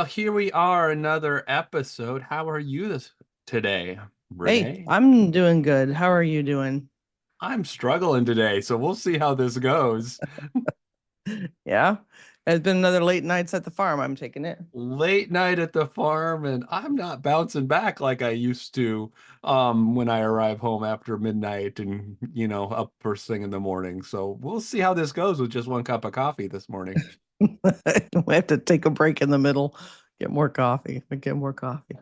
Well, here we are, another episode. How are you this today, Hey, Renee? I'm doing good. How are you doing? I'm struggling today, so we'll see how this goes. Yeah. It's been another late nights at the farm. I'm taking it. Late night at the farm, and I'm not bouncing back like I used to when I arrive home after midnight and, up first thing in the morning. So we'll see how this goes with just one cup of coffee this morning. We have to take a break in the middle, get more coffee, get more coffee.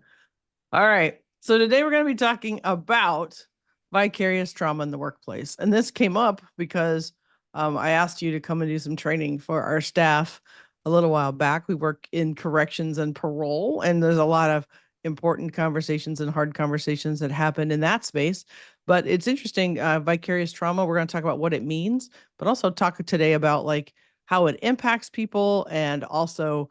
All right. So today we're going to be talking about vicarious trauma in the workplace. And this came up because I asked you to come and do some training for our staff a little while back. We work in corrections and parole, and there's a lot of important conversations and hard conversations that happen in that space. But it's interesting, vicarious trauma. We're going to talk about what it means, but also talk today about like how it impacts people and also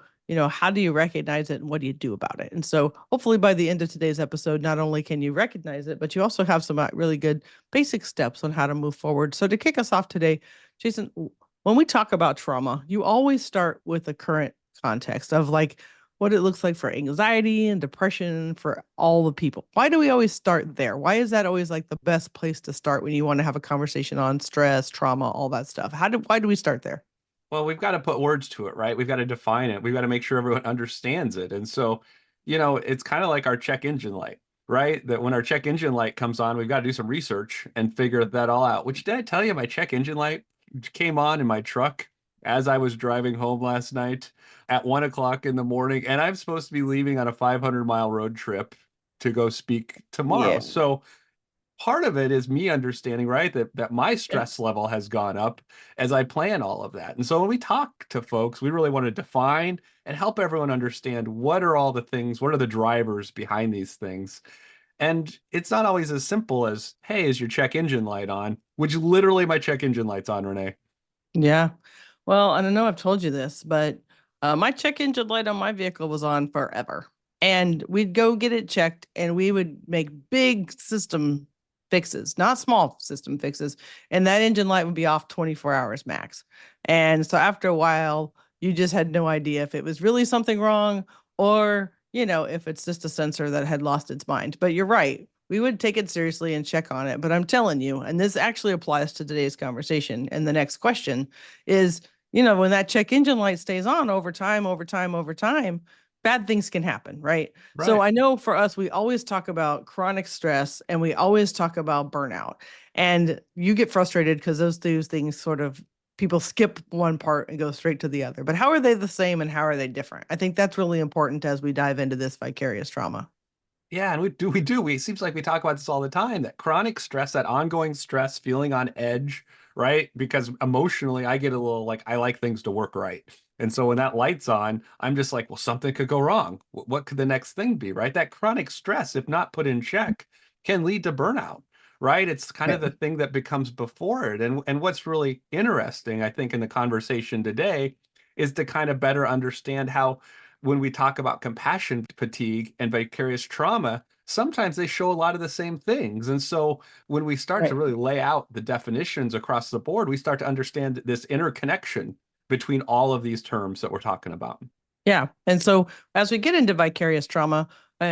how do you recognize it and what do you do about it? And so hopefully by the end of today's episode, not only can you recognize it, but you also have some really good basic steps on how to move forward. So to kick us off today, Jason, when we talk about trauma, you always start with the current context of like what it looks like for anxiety and depression for all the people. Why do we always start there? Why is that always like the best place to start when you want to have a conversation on stress, trauma, all that stuff? Why do we start there? Well, we've got to put words to it, right? We've got to define it. We've got to make sure everyone understands it. And so, it's kind of like our check engine light, right? That when our check engine light comes on, we've got to do some research and figure that all out. Which did I tell you my check engine light came on in my truck as I was driving home last night at 1 o'clock in the morning, and I'm supposed to be leaving on a 500-mile road trip to go speak tomorrow. Yeah. So part of it is me understanding, right, that my Yeah. stress level has gone up as I plan all of that. And so when we talk to folks, we really want to define and help everyone understand what are all the things, what are the drivers behind these things. And it's not always as simple as, hey, is your check engine light on? Which literally my check engine light's on, Renee. Yeah. Well, and I know I've told you this, but my check engine light on my vehicle was on forever. And we'd go get it checked and we would make big system fixes, not small system fixes. And that engine light would be off 24 hours max. And so after a while, you just had no idea if it was really something wrong or, if it's just a sensor that had lost its mind. But you're right. We would take it seriously and check on it. But I'm telling you, and this actually applies to today's conversation and the next question is, when that check engine light stays on over time, bad things can happen, right? So Right. I know for us, we always talk about chronic stress and we always talk about burnout. And you get frustrated because those two things sort of people skip one part and go straight to the other. But how are they the same and how are they different? I think that's really important as we dive into this vicarious trauma. Yeah, and we it seems like we talk about this all the time, that chronic stress, that ongoing stress, feeling on edge, right? Because emotionally I get a little like I like things to work right. And so when that light's on, I'm just like, well, something could go wrong. What could the next thing be, right? That chronic stress, if not put in check, can lead to burnout, right? It's kind of Right. the thing that becomes before it. And what's really interesting, I think, in the conversation today is to kind of better understand how when we talk about compassion fatigue and vicarious trauma, sometimes they show a lot of the same things. And so when we start to Right. really lay out the definitions across the board, we start to understand this interconnection between all of these terms that we're talking about. Yeah. And so as we get into vicarious trauma,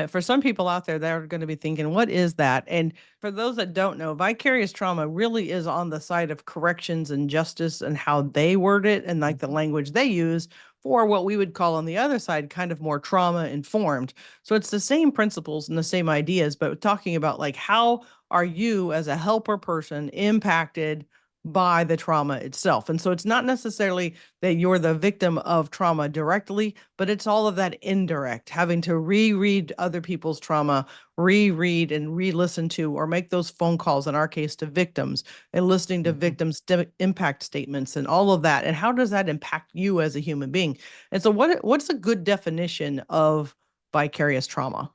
for some people out there, they're going to be thinking, what is that? And for those that don't know, vicarious trauma really is on the side of corrections and justice and how they word it and like the language they use for what we would call on the other side, kind of more trauma informed. So it's the same principles and the same ideas, but talking about like how are you as a helper person impacted by the trauma itself. And so it's not necessarily that you're the victim of trauma directly, but it's all of that indirect, having to reread other people's trauma, reread and re-listen to, or make those phone calls, in our case, to victims and listening to Mhm. victims' impact statements and all of that. And how does that impact you as a human being? And so what's a good definition of vicarious trauma?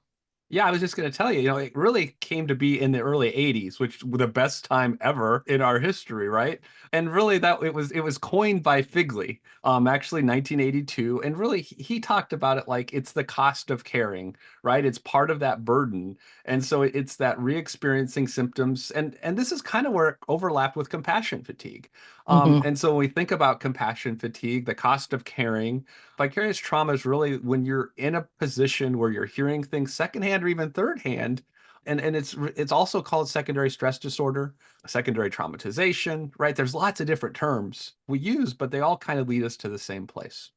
Yeah, I was just going to tell you, it really came to be in the early 80s, which were the best time ever in our history, right? And really that it was coined by Figley, actually 1982, and really he talked about it like it's the cost of caring, right? It's part of that burden. And so it's that re-experiencing symptoms and this is kind of where it overlapped with compassion fatigue. Hmm. And so when we think about compassion fatigue, the cost of caring, vicarious trauma is really when you're in a position where you're hearing things secondhand or even third hand. And it's also called secondary stress disorder, secondary traumatization, right? There's lots of different terms we use, but they all kind of lead us to the same place.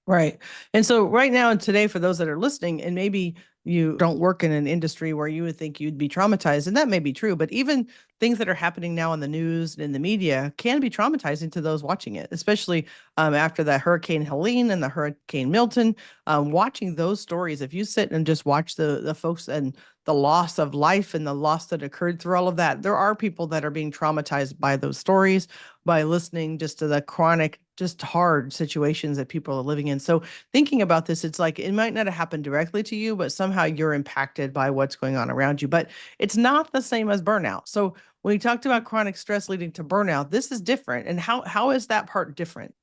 Right. And so right now and today, for those that are listening, and maybe you don't work in an industry where you would think you'd be traumatized, and that may be true, but even things that are happening now in the news and in the media can be traumatizing to those watching it, especially after the Hurricane Helene and the Hurricane Milton. Watching those stories, if you sit and just watch the folks and the loss of life and the loss that occurred through all of that, there are people that are being traumatized by those stories, by listening just to the chronic, just hard situations that people are living in. So thinking about this, it's like it might not have happened directly to you, but somehow you're impacted by what's going on around you. But it's not the same as burnout. So when we talked about chronic stress leading to burnout, this is different. And how is that part different?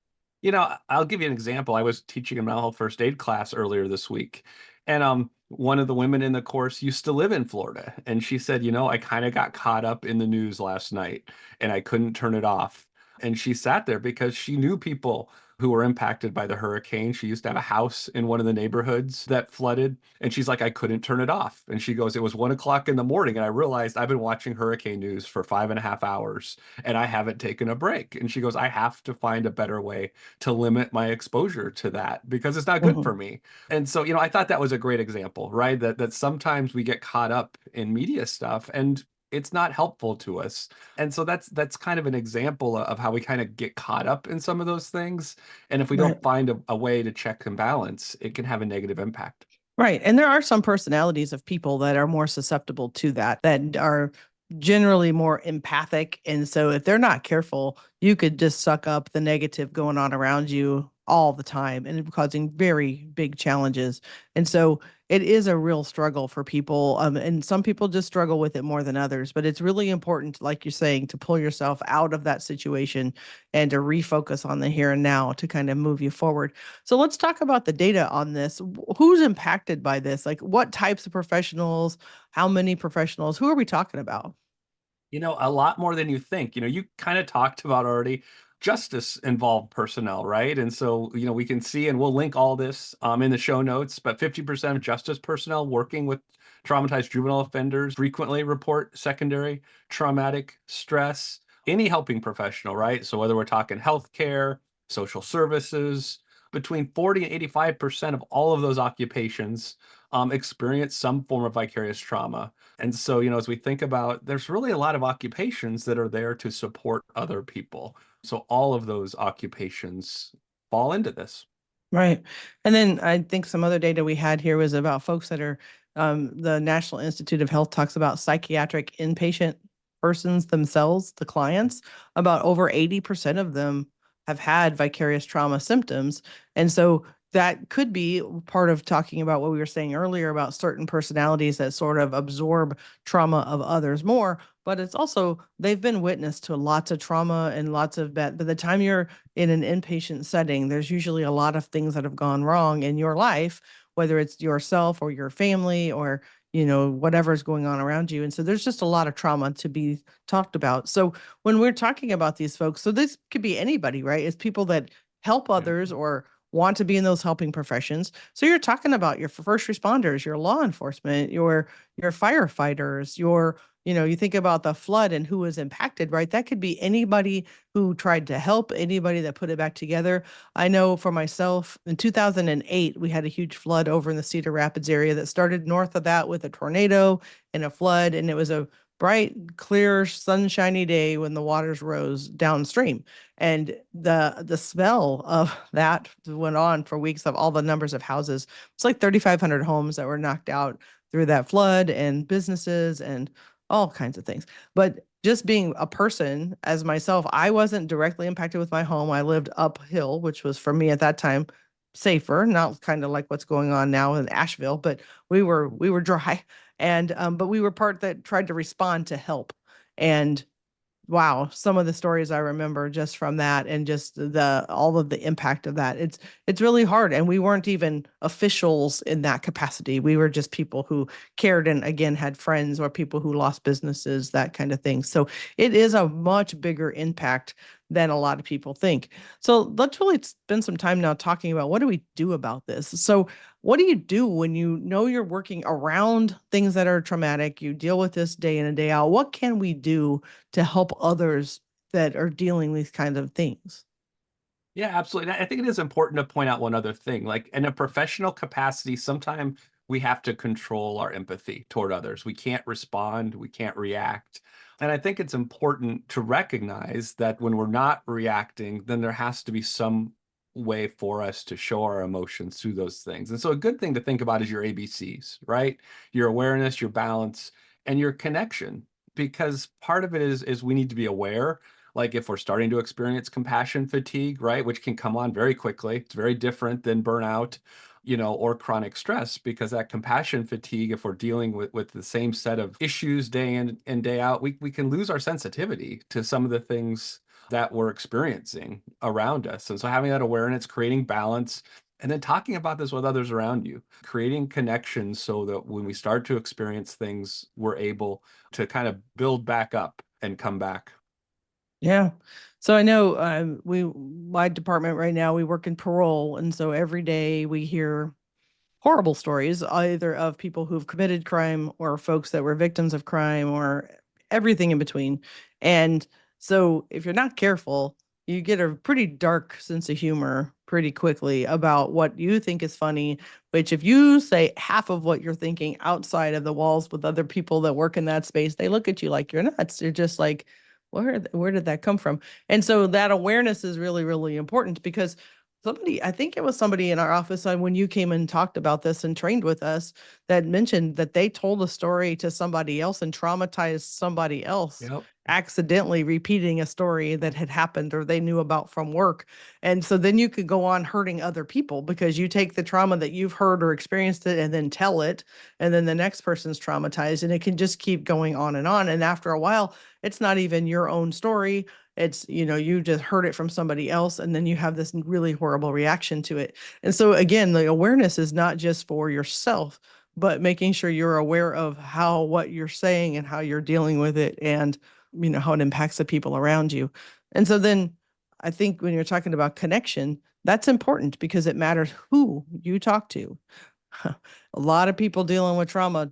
I'll give you an example. I was teaching a mental health first aid class earlier this week, and one of the women in the course used to live in Florida, and she said, I kind of got caught up in the news last night, and I couldn't turn it off. And she sat there because she knew people who were impacted by the hurricane. She used to have a house in one of the neighborhoods that flooded, and she's like, I couldn't turn it off. And she goes, it was 1 o'clock in the morning, and I realized I've been watching hurricane news for 5.5 hours, and I haven't taken a break. And she goes, I have to find a better way to limit my exposure to that because it's not good Mhm. for me. And so, I thought that was a great example, right? That sometimes we get caught up in media stuff and it's not helpful to us. And so that's kind of an example of how we kind of get caught up in some of those things. And if we Right. don't find a way to check and balance, it can have a negative impact. Right. And there are some personalities of people that are more susceptible to that, that are generally more empathic. And so if they're not careful, you could just suck up the negative going on around you all the time and causing very big challenges. And so it is a real struggle for people. And some people just struggle with it more than others. But it's really important, like you're saying, to pull yourself out of that situation and to refocus on the here and now to kind of move you forward. So let's talk about the data on this. Who's impacted by this? Like what types of professionals, how many professionals, who are we talking about? A lot more than you think. You kind of talked about already justice involved personnel, right? And so, we can see, and we'll link all this in the show notes, but 50% of justice personnel working with traumatized juvenile offenders frequently report secondary traumatic stress. Any helping professional, right? So whether we're talking healthcare, social services, between 40 and 85% of all of those occupations experience some form of vicarious trauma. And so, as we think about, there's really a lot of occupations that are there to support other people. So all of those occupations fall into this. Right. And then I think some other data we had here was about folks that are, the National Institute of Health talks about psychiatric inpatient persons themselves, the clients, about over 80% of them have had vicarious trauma symptoms. And so that could be part of talking about what we were saying earlier about certain personalities that sort of absorb trauma of others more. But it's also, they've been witness to lots of trauma and lots of bad. By the time you're in an inpatient setting, there's usually a lot of things that have gone wrong in your life, whether it's yourself or your family or, whatever's going on around you. And so there's just a lot of trauma to be talked about. So when we're talking about these folks, so this could be anybody, right? It's people that help Yeah. others or want to be in those helping professions. So you're talking about your first responders, your law enforcement, your firefighters, you think about the flood and who was impacted, right? That could be anybody who tried to help, anybody that put it back together. I know for myself, in 2008, we had a huge flood over in the Cedar Rapids area that started north of that with a tornado and a flood. And it was a bright, clear, sunshiny day when the waters rose downstream. And the smell of that went on for weeks of all the numbers of houses. It's like 3,500 homes that were knocked out through that flood and businesses and all kinds of things. But just being a person as myself, I wasn't directly impacted with my home. I lived uphill, which was for me at that time safer, not kind of like what's going on now in Asheville, but we were dry. And but we were part that tried to respond to help. And wow, some of the stories I remember just from that and just the all of the impact of that. It's really hard. And we weren't even officials in that capacity. We were just people who cared and again had friends or people who lost businesses, that kind of thing. So it is a much bigger impact than a lot of people think. So let's really spend some time now talking about what do we do about this. So what do you do when you know you're working around things that are traumatic? You deal with this day in and day out. What can we do to help others that are dealing with these kinds of things? Yeah, absolutely. And I think it is important to point out one other thing. Like in a professional capacity, sometimes we have to control our empathy toward others. We can't respond, we can't react. And I think it's important to recognize that when we're not reacting, then there has to be some way for us to show our emotions through those things. And so a good thing to think about is your ABCs, right? Your awareness, your balance, and your connection. Because part of it is we need to be aware, like if we're starting to experience compassion fatigue, right, which can come on very quickly. It's very different than burnout, or chronic stress, because that compassion fatigue, if we're dealing with the same set of issues day in and day out, we can lose our sensitivity to some of the things that we're experiencing around us. And so having that awareness, creating balance, and then talking about this with others around you, creating connections so that when we start to experience things, we're able to kind of build back up and come back. Yeah. So I know my department right now, we work in parole. And so every day we hear horrible stories, either of people who've committed crime or folks that were victims of crime or everything in between. And so if you're not careful, you get a pretty dark sense of humor pretty quickly about what you think is funny, which if you say half of what you're thinking outside of the walls with other people that work in that space, they look at you like you're nuts. You're just like, where did that come from? And so that awareness is really, really important because somebody, I think it was somebody in our office when you came and talked about this and trained with us that mentioned that they told a story to somebody else and traumatized somebody else, Yep. accidentally repeating a story that had happened or they knew about from work. And so then you could go on hurting other people because you take the trauma that you've heard or experienced it and then tell it. And then the next person's traumatized and it can just keep going on and on. And after a while, it's not even your own story. It's, you just heard it from somebody else and then you have this really horrible reaction to it. And so again, the awareness is not just for yourself, but making sure you're aware of how what you're saying and how you're dealing with it and how it impacts the people around you. And so then I think when you're talking about connection, that's important because it matters who you talk to. A lot of people dealing with trauma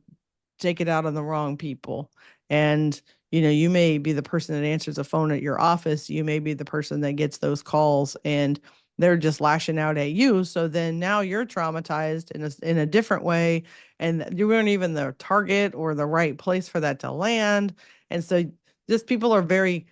take it out on the wrong people. And, you may be the person that answers the phone at your office. You may be the person that gets those calls and they're just lashing out at you. So then now you're traumatized in a different way. And you weren't even the target or the right place for that to land. And so just people are very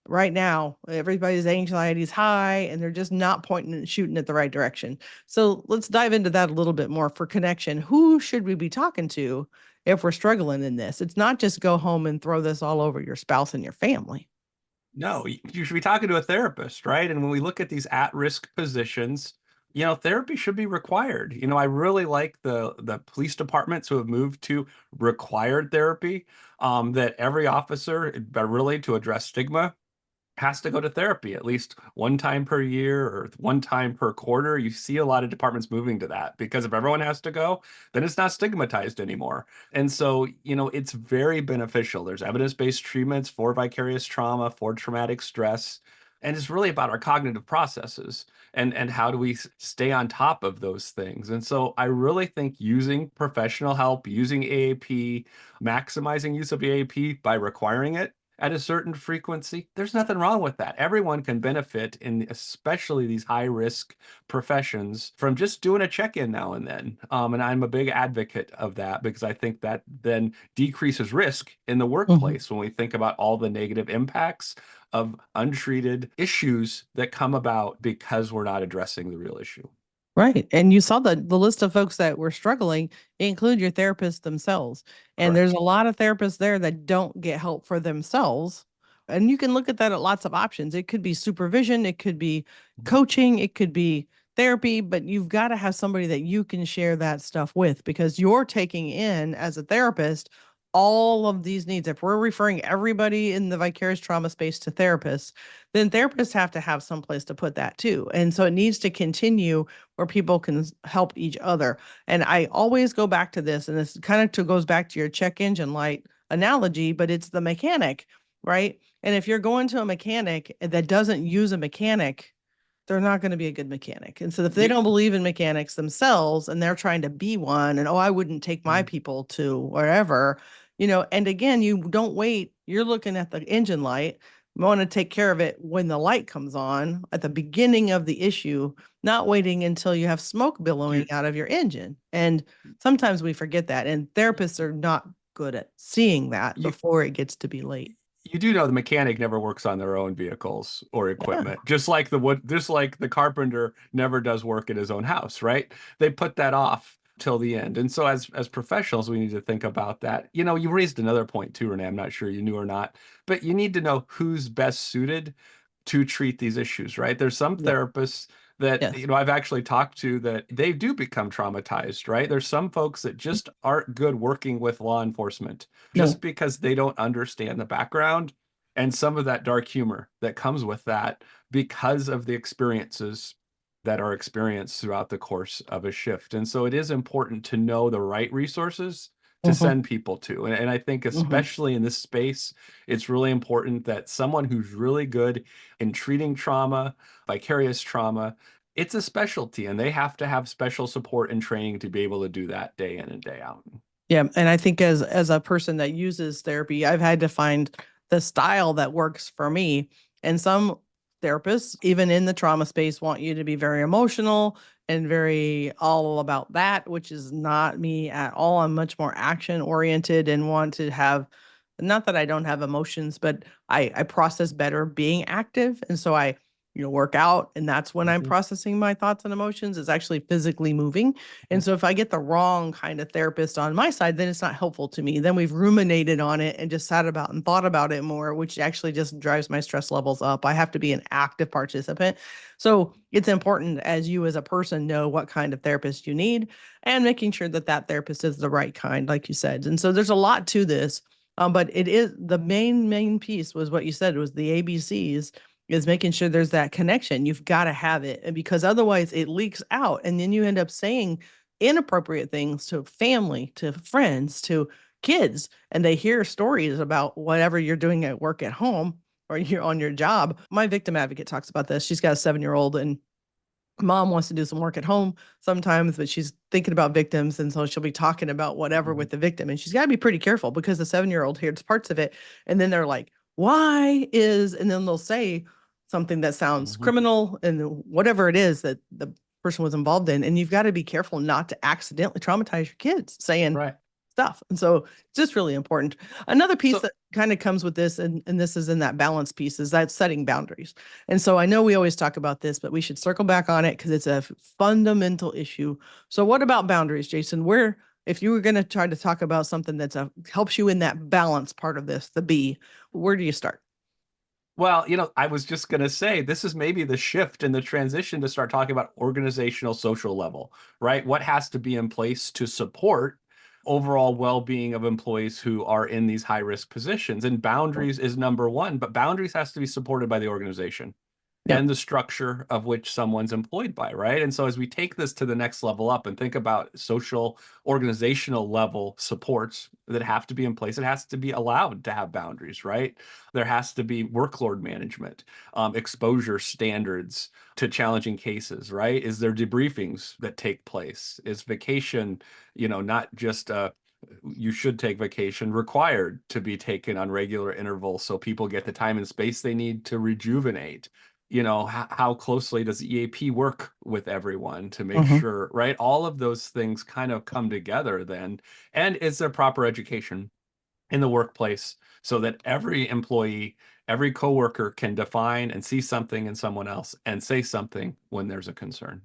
right now, everybody's anxiety is high and they're just not pointing and shooting at the right direction. So let's dive into that a little bit more for connection. Who should we be talking to if we're struggling in this? It's not just go home and throw this all over your spouse and your family. No, you should be talking to a therapist, right? And when we look at these at-risk positions, therapy should be required. I really like the police departments who have moved to required therapy, that every officer, but really to address stigma, has to go to therapy at least one time per year or one time per quarter. You see a lot of departments moving to that because if everyone has to go, then it's not stigmatized anymore. And so, it's very beneficial. There's evidence-based treatments for vicarious trauma, for traumatic stress. And it's really about our cognitive processes and how do we stay on top of those things. And so I really think using professional help, using AAP, maximizing use of AAP by requiring it at a certain frequency, there's nothing wrong with that. Everyone can benefit in especially these high risk professions from just doing a check-in now and then. And I'm a big advocate of that because I think that then decreases risk in the Mhm. workplace when we think about all the negative impacts of untreated issues that come about because we're not addressing the real issue. Right. And you saw the list of folks that were struggling include your therapists themselves. And there's Correct. a lot of therapists there that don't get help for themselves. And you can look at that at lots of options. It could be supervision, it could be coaching, it could be therapy, but you've got to have somebody that you can share that stuff with because you're taking in as a therapist all of these needs. If we're referring everybody in the vicarious trauma space to therapists, then therapists have to have some place to put that too. And so it needs to continue where people can help each other. And I always go back to this, and this kind of goes back to your check engine light analogy, but it's the mechanic. right? And if you're going to a mechanic that doesn't use a mechanic, they're not going to be a good mechanic. And so if they You, don't believe in mechanics themselves and they're trying to be one, and oh, I wouldn't take my Mhm. people to wherever, and again, you don't wait, you're looking at the engine light. You want to take care of it when the light comes on at the beginning of the issue, not waiting until you have smoke billowing you, out of your engine. And sometimes we forget that. And therapists are not good at seeing that you, before it gets to be late. you do know the mechanic never works on their own vehicles or Yeah. equipment, just like the carpenter never does work in his own house, right? They put that off till the end. And so as professionals, we need to think about that. You raised another point too, Renee. I'm not sure you knew or not, but you need to know who's best suited to treat these issues, right? There's some Yeah. therapists that, Yes. I've actually talked to that they do become traumatized, right? There's some folks that just aren't good working with law enforcement just No. because they don't understand the background and some of that dark humor that comes with that because of the experiences that are experienced throughout the course of a shift. And so it is important to know the right resources to Hmm. send people to. And I think, Hmm. especially in this space, it's really important that someone who's really good in treating trauma, vicarious trauma, it's a specialty and they have to have special support and training to be able to do that day in and day out. Yeah, and I think as a person that uses therapy, I've had to find the style that works for me. And some therapists, even in the trauma space, want you to be very emotional and very all about that, which is not me at all. I'm much more action oriented and want to have, not that I don't have emotions, but I process better being active. And so I, work out, and that's when I'm Mhm. processing my thoughts and emotions, is actually physically moving. And so if I get the wrong kind of therapist on my side, then it's not helpful to me. Then we've ruminated on it and just sat about and thought about it more, which actually just drives my stress levels up. I have to be an active participant. So it's important, as you as a person know what kind of therapist you need, and making sure that that therapist is the right kind, like you said. And so there's a lot to this. But it is the main piece was what you said, was the ABCs, is making sure there's that connection. You've got to have it. And because otherwise it leaks out, and then you end up saying inappropriate things to family, to friends, to kids, and they hear stories about whatever you're doing at work at home or you're on your job. My victim advocate talks about this. She's got a 7-year old, and mom wants to do some work at home sometimes, but she's thinking about victims. And so she'll be talking about whatever Mhm. with the victim. And she's got to be pretty careful because the 7-year old hears parts of it. And then they're like, why is, and then they'll say something that sounds Mhm. criminal and whatever it is that the person was involved in. And you've got to be careful not to accidentally traumatize your kids saying Right. stuff. And so it's just really important. Another piece So that kind of comes with this, and this is in that balance piece, is that setting boundaries. And so I know we always talk about this, but we should circle back on it because it's a fundamental issue. So what about boundaries, Jason? Where, if you were going to try to talk about something that's helps you in that balance part of this, the B, where do you start? Well, I was just going to say this is maybe the shift in the transition to start talking about organizational social level, right? What has to be in place to support overall well-being of employees who are in these high-risk positions? And boundaries is number one, but boundaries has to be supported by the organization Yep. and the structure of which someone's employed by, right? And so as we take this to the next level up and think about social organizational level supports that have to be in place, it has to be allowed to have boundaries, right? There has to be workload management, exposure standards to challenging cases, right? Is there debriefings that take place? Is vacation, not just you should take vacation, required to be taken on regular intervals so people get the time and space they need to rejuvenate? How closely does the EAP work with everyone to make Mm-hmm. sure, right? All of those things kind of come together then. And is there proper education in the workplace so that every employee, every coworker can define and see something in someone else and say something when there's a concern?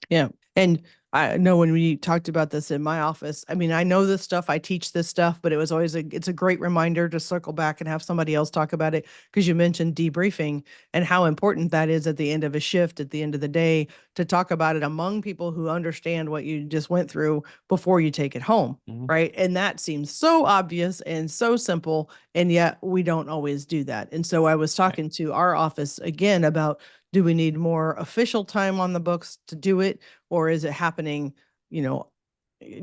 Yeah. And I know when we talked about this in my office, I mean, I know this stuff, I teach this stuff, but it was always it's a great reminder to circle back and have somebody else talk about it, because you mentioned debriefing and how important that is at the end of a shift, at the end of the day, to talk about it among people who understand what you just went through before you take it home. Mhm. Right. And that seems so obvious and so simple. And yet we don't always do that. And so I was Right. talking to our office again about, do we need more official time on the books to do it? Or is it happening, you know,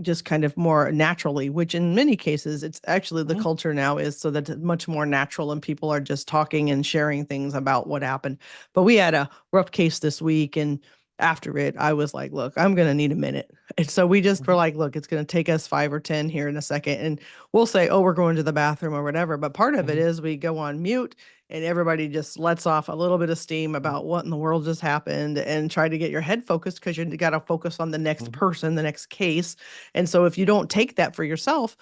just kind of more naturally, which in many cases, it's actually the Mhm. culture now is so that it's much more natural and people are just talking and sharing things about what happened. But we had a rough case this week. And after it, I was like, look, I'm going to need a minute. And so we just were Mhm. like, look, it's going to take us 5 or 10 here in a second. And we'll say, oh, we're going to the bathroom or whatever. But part of it Mhm. is we go on mute and everybody just lets off a little bit of steam about what in the world just happened and try to get your head focused because you got to focus on the next Mhm. person, the next case. And so if you don't take that for yourself,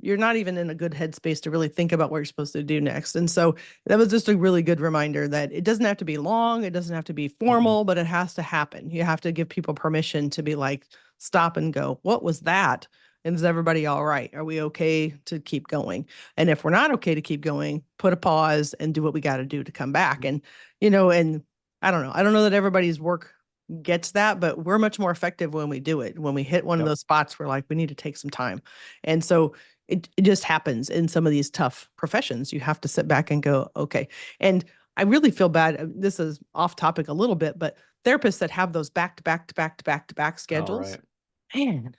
you're not even in a good headspace to really think about what you're supposed to do next. And so that was just a really good reminder that it doesn't have to be long, it doesn't have to be Mhm. formal, but it has to happen. You have to give people permission to be like, stop and go, what was that? And is everybody all right? Are we okay to keep going? And if we're not okay to keep going, put a pause and do what we got to do to come back. Mhm. And, and I don't know. I don't know that everybody's work gets that, but we're much more effective when we do it. When we hit one of Yep. those spots, we're like, we need to take some time. And so it just happens in some of these tough professions. You have to sit back and go, okay. And I really feel bad. This is off topic a little bit, but therapists that have those back to back to back to back to back All schedules, right. man,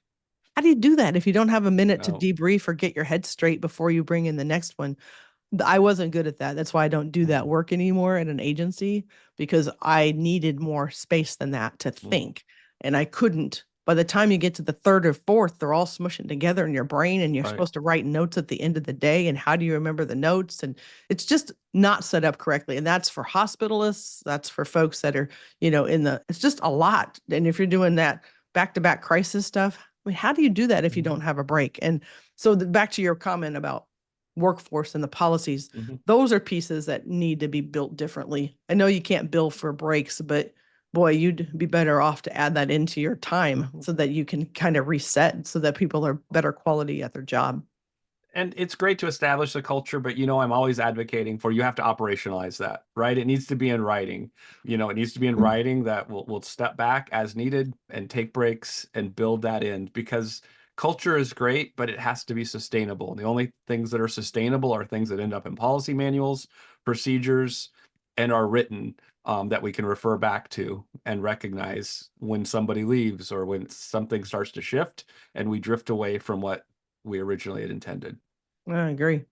how do you do that if you don't have a minute to No. debrief or get your head straight before you bring in the next one? I wasn't good at that. That's why I don't do that Mhm. work anymore at an agency because I needed more space than that to Mhm. think. And I couldn't. By the time you get to the third or fourth, they're all smushing together in your brain and you're Right. supposed to write notes at the end of the day. And how do you remember the notes? And it's just not set up correctly. And that's for hospitalists, that's for folks that are, it's just a lot. And if you're doing that back to back crisis stuff, I mean, how do you do that if you Mhm. don't have a break? And so back to your comment about workforce and the policies, Mhm. those are pieces that need to be built differently. I know you can't bill for breaks, but boy, you'd be better off to add that into your time Mhm. so that you can kind of reset so that people are better quality at their job. And it's great to establish the culture, but I'm always advocating for you have to operationalize that, right? It needs to be in writing. It needs to be in writing that we'll step back as needed and take breaks and build that in because culture is great, but it has to be sustainable. And the only things that are sustainable are things that end up in policy manuals, procedures, and are written that we can refer back to and recognize when somebody leaves or when something starts to shift and we drift away from what we originally had intended. I agree.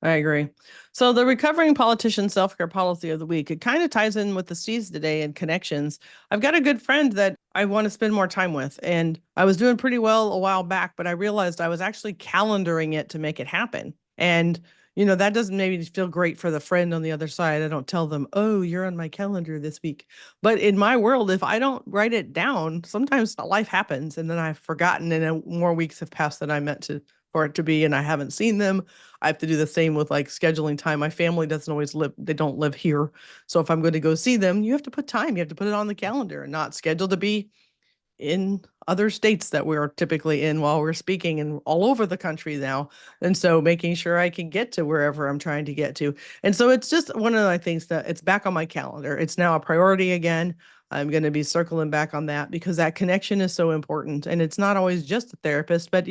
I agree. So the recovering politician self-care policy of the week, it kind of ties in with the Steeds today and connections. I've got a good friend that I want to spend more time with, and I was doing pretty well a while back, but I realized I was actually calendaring it to make it happen. And that doesn't maybe feel great for the friend on the other side. I don't tell them, "Oh, you're on my calendar this week." But in my world, if I don't write it down, sometimes life happens and then I've forgotten and then more weeks have passed than I meant to for it to be and I haven't seen them. I have to do the same with like scheduling time. My family doesn't always live, they don't live here. So if I'm going to go see them, you have to put time, you have to put it on the calendar and not scheduled to be in other states that we're typically in while we're speaking and all over the country now. And so making sure I can get to wherever I'm trying to get to. And so it's just one of the things that it's back on my calendar. It's now a priority again. I'm going to be circling back on that because that connection is so important. And it's not always just a therapist, but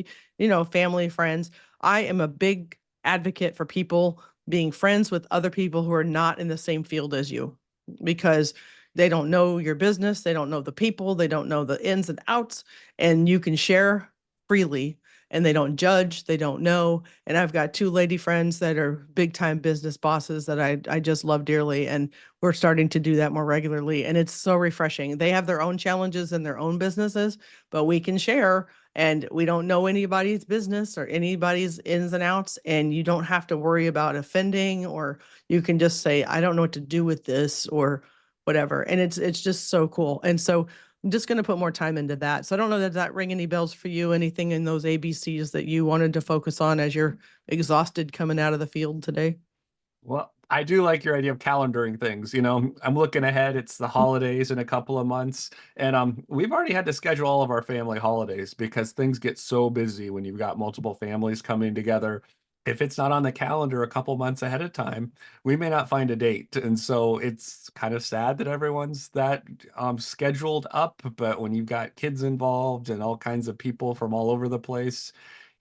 family, friends. I am a big advocate for people being friends with other people who are not in the same field as you because they don't know your business, they don't know the people, they don't know the ins and outs, and you can share freely and they don't judge, they don't know. And I've got two lady friends that are big time business bosses that I just love dearly. And we're starting to do that more regularly. And it's so refreshing. They have their own challenges and their own businesses, but we can share and we don't know anybody's business or anybody's ins and outs. And you don't have to worry about offending, or you can just say, I don't know what to do with this, or whatever. And it's just so cool. And so I'm just going to put more time into that. So I don't know, does that ring any bells for you? Anything in those ABCs that you wanted to focus on as you're exhausted coming out of the field today? Well, I do like your idea of calendaring things. I'm looking ahead. It's the holidays in a couple of months, and we've already had to schedule all of our family holidays because things get so busy when you've got multiple families coming together. If it's not on the calendar a couple months ahead of time, we may not find a date, and so it's kind of sad that everyone's that scheduled up. But when you've got kids involved and all kinds of people from all over the place,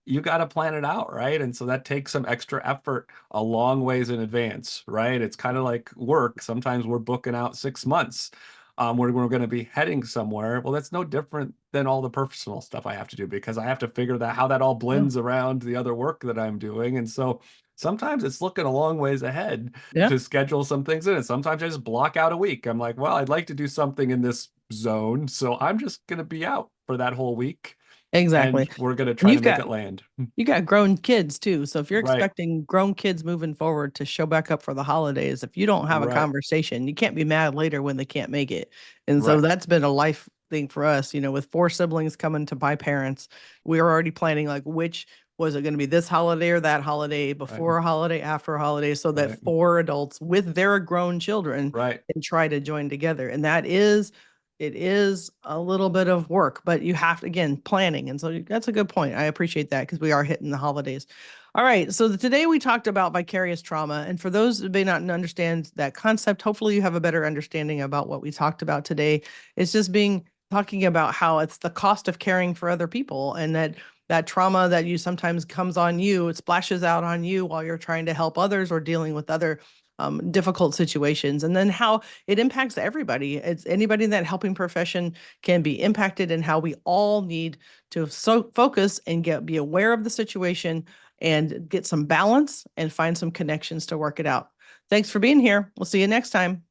you got to plan it out, right? And so that takes some extra effort a long ways in advance, right? It's kind of like work. Sometimes we're booking out 6 months. we're going to be heading somewhere. Well, that's no different than all the personal stuff I have to do because I have to figure that how that all Yeah. blends around the other work that I'm doing. And so sometimes it's looking a long ways ahead Yeah, to schedule some things in. And sometimes I just block out a week. I'm like, well, I'd like to do something in this zone, so I'm just going to be out for that whole week, and exactly. we're going to And try to make it land. you got grown kids too. So if you're Right, expecting grown kids moving forward to show back up for the holidays, if you don't have a right, conversation, you can't be mad later when they can't make it. And so right, that's been a life thing for us, with four siblings coming to my parents. We were already planning like which was it going to be this holiday or that holiday, right, before a holiday, after a holiday, so that right, four adults with their grown children right. can try to join together. And it is a little bit of work, but you have to, again, planning. And so that's a good point. I appreciate that because we are hitting the holidays. All right. So today we talked about vicarious trauma. And for those who may not understand that concept, hopefully you have a better understanding about what we talked about today. It's just talking about how it's the cost of caring for other people, and that trauma that you sometimes comes on you, it splashes out on you while you're trying to help others or dealing with other difficult situations, and then how it impacts everybody. It's anybody in that helping profession can be impacted, and how we all need to focus and be aware of the situation and get some balance and find some connections to work it out. Thanks for being here. We'll see you next time.